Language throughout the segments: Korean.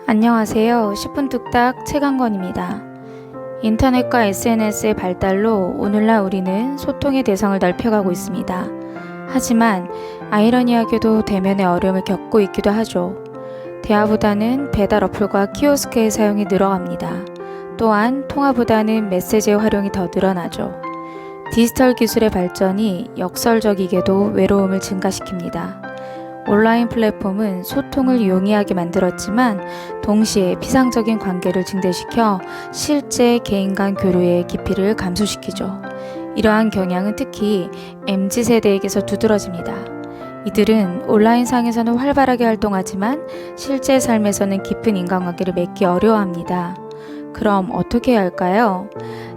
안녕하세요. 10분 뚝딱 최강건입니다. 인터넷과 SNS의 발달로 오늘날 우리는 소통의 대상을 넓혀가고 있습니다. 하지만 아이러니하게도 대면의 어려움을 겪고 있기도 하죠. 대화보다는 배달 어플과 키오스크의 사용이 늘어갑니다. 또한 통화보다는 메시지의 활용이 더 늘어나죠. 디지털 기술의 발전이 역설적이게도 외로움을 증가시킵니다. 온라인 플랫폼은 소통을 용이하게 만들었지만 동시에 피상적인 관계를 증대시켜 실제 개인 간 교류의 깊이를 감소시키죠. 이러한 경향은 특히 MZ세대에게서 두드러집니다. 이들은 온라인상에서는 활발하게 활동하지만 실제 삶에서는 깊은 인간관계를 맺기 어려워합니다. 그럼 어떻게 해야 할까요?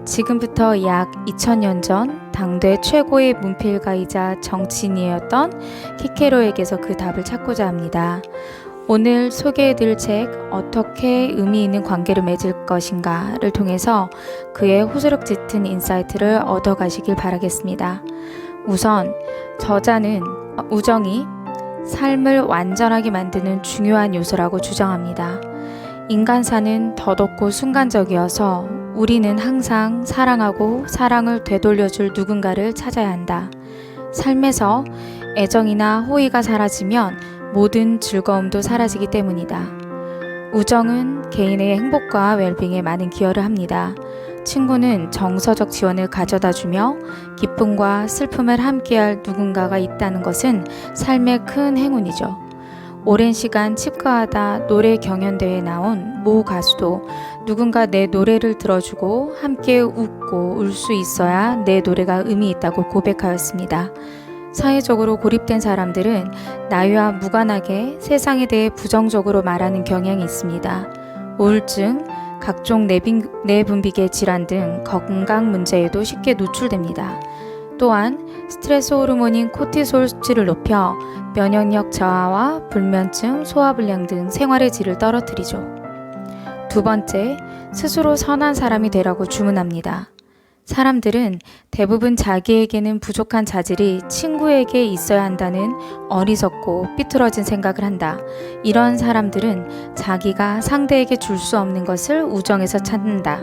지금부터 약 2000년 전 당대 최고의 문필가이자 정치인이었던 키케로에게서 그 답을 찾고자 합니다. 오늘 소개해드릴 책 어떻게 의미 있는 관계를 맺을 것인가를 통해서 그의 호소력 짙은 인사이트를 얻어가시길 바라겠습니다. 우선 저자는 우정이 삶을 완전하게 만드는 중요한 요소라고 주장합니다. 인간사는 더덥고 순간적이어서 우리는 항상 사랑하고 사랑을 되돌려줄 누군가를 찾아야 한다. 삶에서 애정이나 호의가 사라지면 모든 즐거움도 사라지기 때문이다. 우정은 개인의 행복과 웰빙에 많은 기여를 합니다. 친구는 정서적 지원을 가져다주며 기쁨과 슬픔을 함께할 누군가가 있다는 것은 삶의 큰 행운이죠. 오랜 시간 치과하다 노래 경연대회에 나온 모 가수도 누군가 내 노래를 들어주고 함께 웃고 울 수 있어야 내 노래가 의미 있다고 고백하였습니다. 사회적으로 고립된 사람들은 나이와 무관하게 세상에 대해 부정적으로 말하는 경향이 있습니다. 우울증, 각종 내분비계 질환 등 건강 문제에도 쉽게 노출됩니다. 또한 스트레스 호르몬인 코티솔 수치를 높여 면역력 저하와 불면증, 소화불량 등 생활의 질을 떨어뜨리죠. 두 번째, 스스로 선한 사람이 되라고 주문합니다. 사람들은 대부분 자기에게는 부족한 자질이 친구에게 있어야 한다는 어리석고 삐뚤어진 생각을 한다. 이런 사람들은 자기가 상대에게 줄 수 없는 것을 우정에서 찾는다.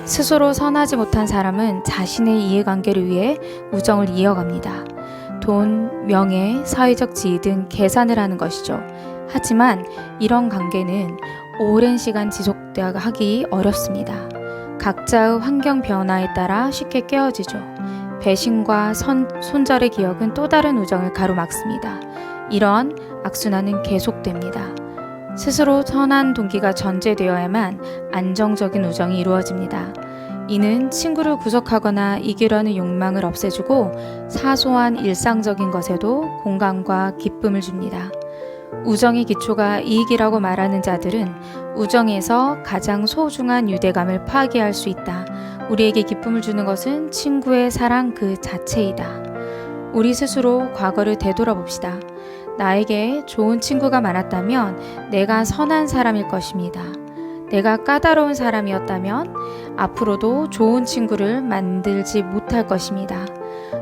스스로 선하지 못한 사람은 자신의 이해관계를 위해 우정을 이어갑니다. 돈, 명예, 사회적 지위 등 계산을 하는 것이죠. 하지만 이런 관계는 오랜 시간 지속하기 어렵습니다. 각자의 환경 변화에 따라 쉽게 깨어지죠. 배신과 손절의 기억은 또 다른 우정을 가로막습니다. 이런 악순환은 계속됩니다. 스스로 선한 동기가 전제되어야만 안정적인 우정이 이루어집니다. 이는 친구를 구속하거나 이기려는 욕망을 없애주고 사소한 일상적인 것에도 공감과 기쁨을 줍니다. 우정의 기초가 이익이라고 말하는 자들은 우정에서 가장 소중한 유대감을 파괴할 수 있다. 우리에게 기쁨을 주는 것은 친구의 사랑 그 자체이다. 우리 스스로 과거를 되돌아봅시다. 나에게 좋은 친구가 많았다면 내가 선한 사람일 것입니다. 내가 까다로운 사람이었다면 앞으로도 좋은 친구를 만들지 못할 것입니다.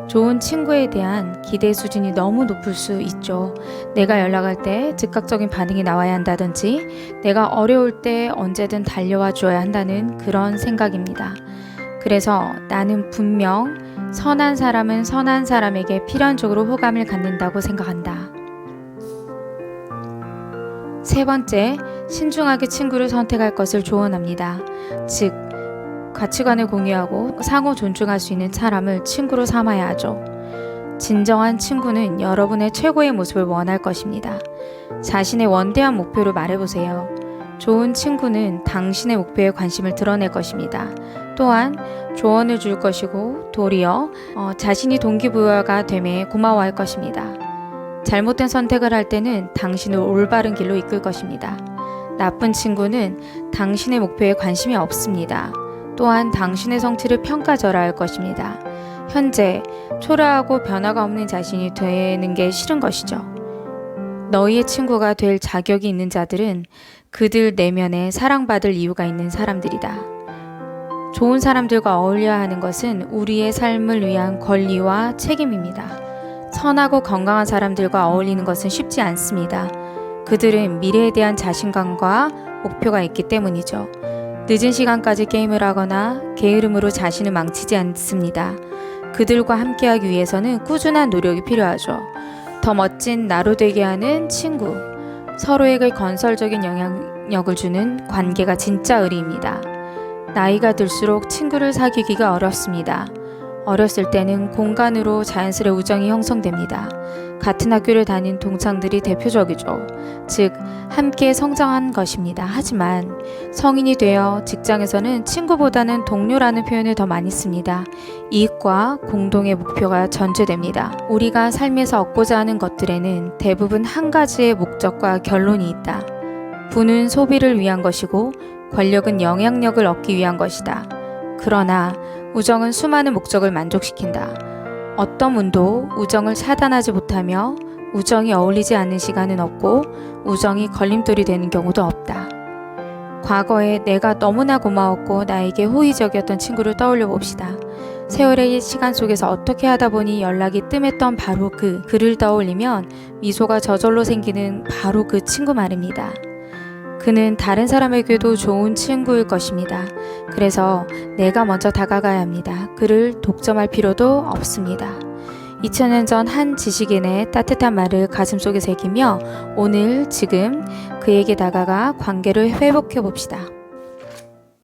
좋은 친구에 대한 기대 수준이 너무 높을 수 있죠. 내가 연락할 때 즉각적인 반응이 나와야 한다든지 내가 어려울 때 언제든 달려와 줘야 한다는 그런 생각입니다. 그래서 나는 분명 선한 사람은 선한 사람에게 필연적으로 호감을 갖는다고 생각한다. 세 번째, 신중하게 친구를 선택할 것을 조언합니다. 즉, 가치관을 공유하고 상호 존중할 수 있는 사람을 친구로 삼아야 하죠. 진정한 친구는 여러분의 최고의 모습을 원할 것입니다. 자신의 원대한 목표를 말해보세요. 좋은 친구는 당신의 목표에 관심을 드러낼 것입니다. 또한 조언을 줄 것이고 도리어 자신이 동기부여가 됨에 고마워할 것입니다. 잘못된 선택을 할 때는 당신을 올바른 길로 이끌 것입니다. 나쁜 친구는 당신의 목표에 관심이 없습니다. 또한 당신의 성취를 평가절하할 것입니다. 현재 초라하고 변화가 없는 자신이 되는 게 싫은 것이죠. 너희의 친구가 될 자격이 있는 자들은 그들 내면에 사랑받을 이유가 있는 사람들이다. 좋은 사람들과 어울려야 하는 것은 우리의 삶을 위한 권리와 책임입니다. 선하고 건강한 사람들과 어울리는 것은 쉽지 않습니다. 그들은 미래에 대한 자신감과 목표가 있기 때문이죠. 늦은 시간까지 게임을 하거나 게으름으로 자신을 망치지 않습니다. 그들과 함께하기 위해서는 꾸준한 노력이 필요하죠. 더 멋진 나로 되게 하는 친구, 서로에게 건설적인 영향력을 주는 관계가 진짜 의리입니다. 나이가 들수록 친구를 사귀기가 어렵습니다. 어렸을 때는 공간으로 자연스레 우정이 형성됩니다. 같은 학교를 다닌 동창들이 대표적이죠. 즉, 함께 성장한 것입니다. 하지만 성인이 되어 직장에서는 친구보다는 동료라는 표현을 더 많이 씁니다. 이익과 공동의 목표가 전제됩니다. 우리가 삶에서 얻고자 하는 것들에는 대부분 한 가지의 목적과 결론이 있다. 부는 소비를 위한 것이고 권력은 영향력을 얻기 위한 것이다. 그러나 우정은 수많은 목적을 만족시킨다. 어떤 운도 우정을 차단하지 못하며 우정이 어울리지 않는 시간은 없고 우정이 걸림돌이 되는 경우도 없다. 과거에 내가 너무나 고마웠고 나에게 호의적이었던 친구를 떠올려 봅시다. 세월의 시간 속에서 어떻게 하다 보니 연락이 뜸했던 바로 그를 떠올리면 미소가 저절로 생기는 바로 그 친구 말입니다. 그는 다른 사람에게도 좋은 친구일 것입니다. 그래서 내가 먼저 다가가야 합니다. 그를 독점할 필요도 없습니다. 2000년 전 한 지식인의 따뜻한 말을 가슴속에 새기며 오늘 지금 그에게 다가가 관계를 회복해 봅시다.